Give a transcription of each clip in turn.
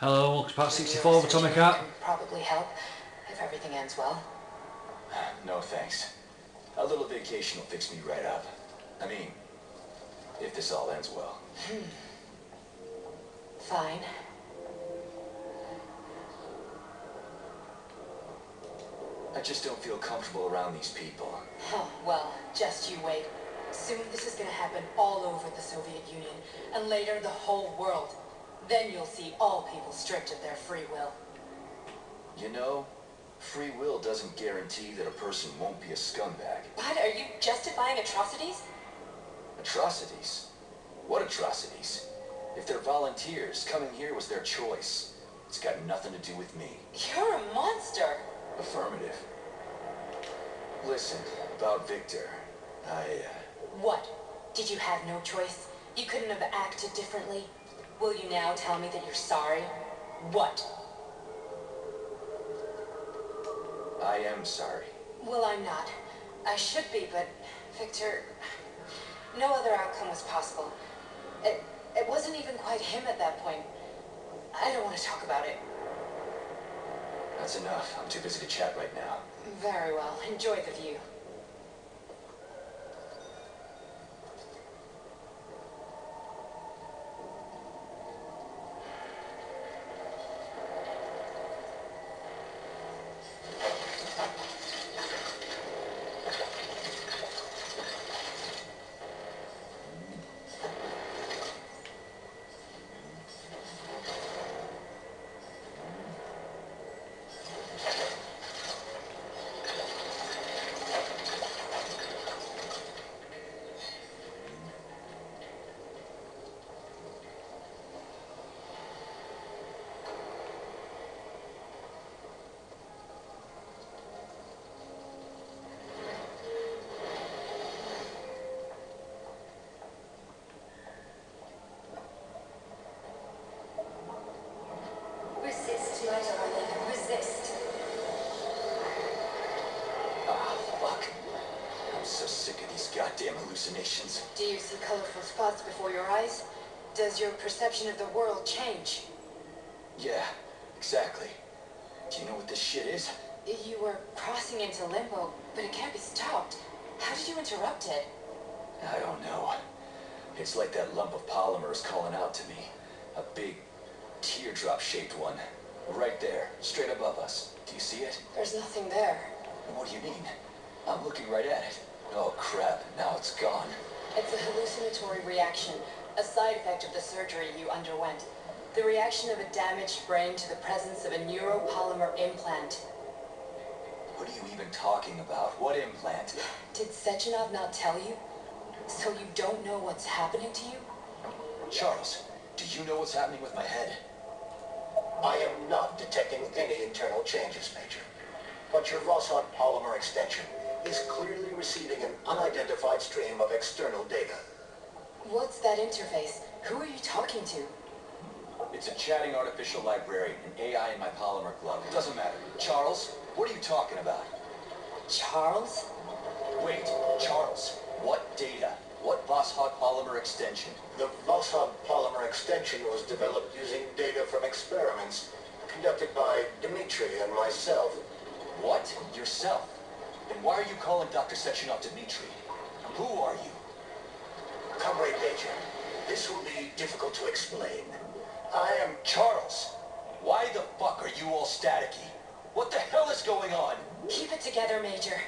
Hello, welcome to Part 64 of Atomic Art. Can probably help if everything ends well. No thanks. A little vacation will fix me right up. I mean, if this all ends well. Fine. I just don't feel comfortable around these people. Oh, well, just you wait. Soon this is gonna happen all over the Soviet Union, and later the whole world. Then you'll see all people stripped of their free will. You know, free will doesn't guarantee that a person won't be a scumbag. What? Are you justifying atrocities? Atrocities? What atrocities? If they're volunteers, coming here was their choice. It's got nothing to do with me. You're a monster. Affirmative. Listen, about Victor, What? Did you have no choice? You couldn't have acted differently? Will you now tell me that you're sorry? What? I am sorry. Well, I'm not. I should be, but Victor, no other outcome was possible. It wasn't even quite him at that point. I don't want to talk about it. That's enough. I'm too busy to chat right now. Very well. Enjoy the view. Resist, my darling. Resist. Ah, fuck. I'm so sick of these goddamn hallucinations. Do you see colorful spots before your eyes? Does your perception of the world change? Yeah, exactly. Do you know what this shit is? You were crossing into limbo, but it can't be stopped. How did you interrupt it? I don't know. It's like that lump of polymer is calling out to me. A big, teardrop-shaped one. Right there, straight above us. Do you see it? There's nothing there. What do you mean? I'm looking right at it. Oh crap, now it's gone. It's a hallucinatory reaction, a side effect of the surgery you underwent. The reaction of a damaged brain to the presence of a neuropolymer implant. What are you even talking about? What implant? Did Sechenov not tell you? So you don't know what's happening to you? Charles, do you know what's happening with my head? I am not detecting any internal changes, Major. But your Voskhod polymer extension is clearly receiving an unidentified stream of external data. What's that interface? Who are you talking to? It's a chatting artificial librarian, an AI in my polymer glove. It doesn't matter. Charles, what are you talking about? Charles? Wait, Charles, what data? What Voskhod polymer extension? The Voskhod polymer extension was developed using data from experiments conducted by Dmitri and myself. What? Yourself? Then why are you calling Dr. Sechenov Dmitri? Who are you? Comrade Major, this will be difficult to explain. I am... Charles, why the fuck are you all staticky? What the hell is going on? Keep it together, Major.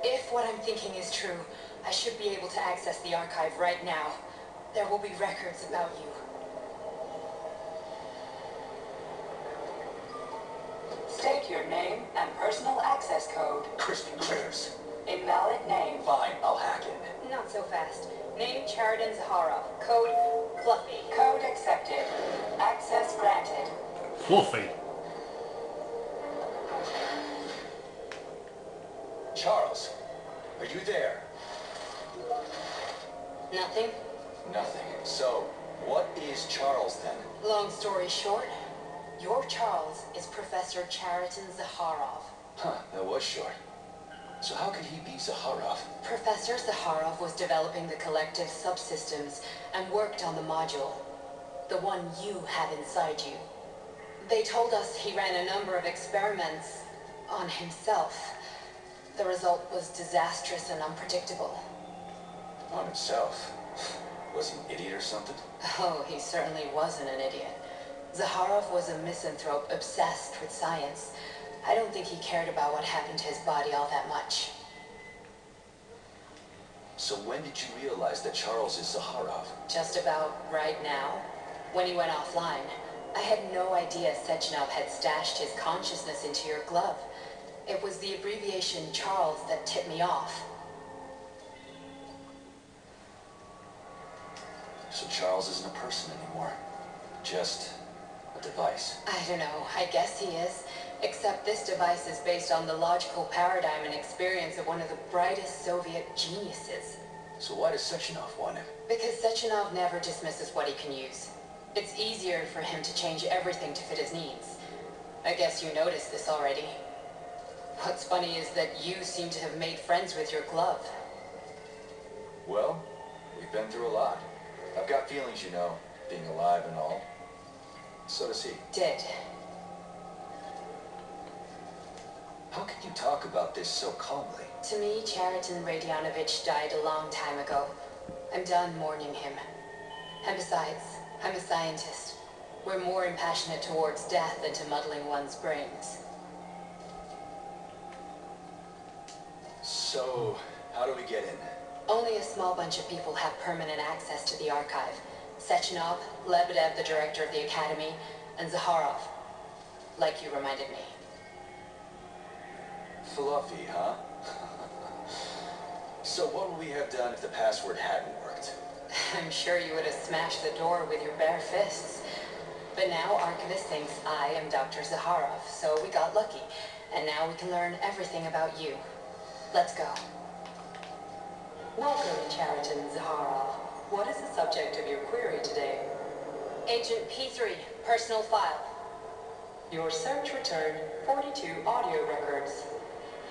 If what I'm thinking is true, I should be able to access the archive right now. There will be records about you. State your name and personal access code. Crystal clears. Invalid name. Fine, I'll hack it. Not so fast. Name Cheriton Zaharov. Code Fluffy. Code accepted. Access granted. Fluffy. Charles, are you there? Nothing? Nothing. So, what is Charles then? Long story short, your Charles is Professor Cheriton Zaharov. Huh, that was short. So how could he be Zaharov? Professor Zaharov was developing the collective subsystems and worked on the module. The one you have inside you. They told us he ran a number of experiments on himself. The result was disastrous and unpredictable. On himself? Was he an idiot or something? Oh, he certainly wasn't an idiot. Zaharov was a misanthrope obsessed with science. I don't think he cared about what happened to his body all that much. So when did you realize that Charles is Zaharov? Just about right now, when he went offline. I had no idea Sechenov had stashed his consciousness into your glove. It was the abbreviation Charles that tipped me off. So Charles isn't a person anymore. Just a device. I don't know, I guess he is. Except this device is based on the logical paradigm and experience of one of the brightest Soviet geniuses. So why does Sechenov want him? Because Sechenov never dismisses what he can use. It's easier for him to change everything to fit his needs. I guess you noticed this already. What's funny is that you seem to have made friends with your glove. Well, we've been through a lot. I've got feelings, you know, being alive and all. So does he. Did. How can you talk about this so calmly? To me, Chariton Radyanovich died a long time ago. I'm done mourning him. And besides, I'm a scientist. We're more impassionate towards death than to muddling one's brains. So, how do we get in? Only a small bunch of people have permanent access to the archive. Sechenov, Lebedev, the director of the academy, and Zaharov. Like you reminded me. Fluffy, huh? So what would we have done if the password hadn't worked? I'm sure you would have smashed the door with your bare fists. But now Archivist thinks I am Dr. Zaharov, so we got lucky. And now we can learn everything about you. Let's go. Welcome, Chariton Zaharov. What is the subject of your query today? Agent P3, personal file. Your search returned 42 audio records.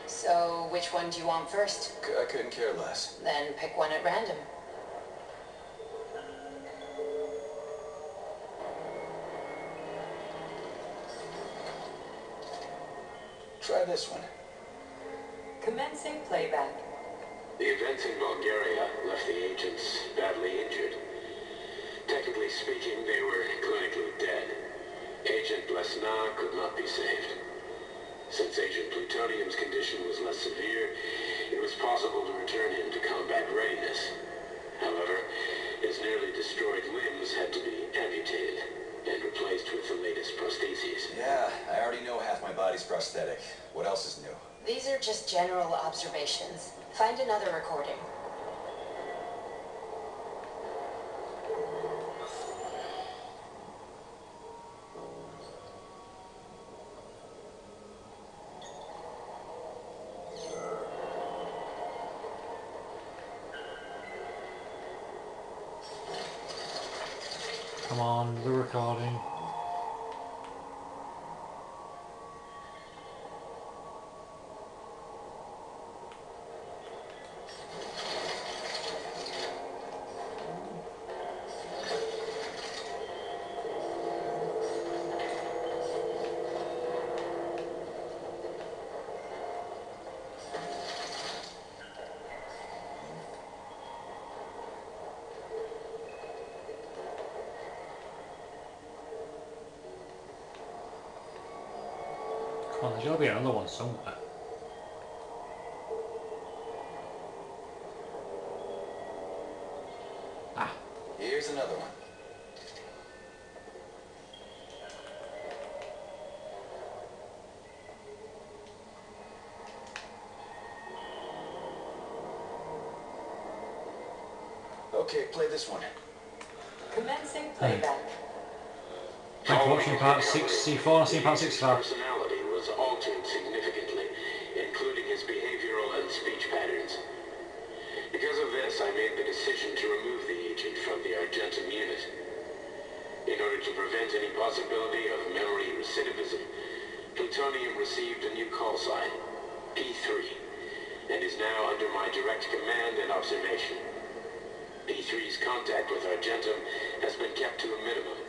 So, which one do you want first? I couldn't care less. Then pick one at random. Try this one. Commencing playback. The events in Bulgaria left the agents badly injured. Technically speaking, they were clinically dead. Agent Blesnar could not be saved. Since Agent Plutonium's condition was less severe, it was possible to return him to combat readiness. However, his nearly destroyed limbs had to be amputated and replaced with the latest prostheses. Yeah, I already know half my body's prosthetic. What else is new? These are just general observations. Find another recording. Come on, the recording. Come on, there's gotta be another one somewhere. Ah, Here's another one. Okay, play this one. Commencing playback. thanks for watching part 64 and seeing part His 65. personality was altered significantly, including his behavioral and speech patterns. Because of this, I made the decision to remove the agent from the Argentum unit. In order to prevent any possibility of memory recidivism, Plutonium received a new call sign, P3, and is now under my direct command and observation. P3's contact with Argentum has been kept to a minimum,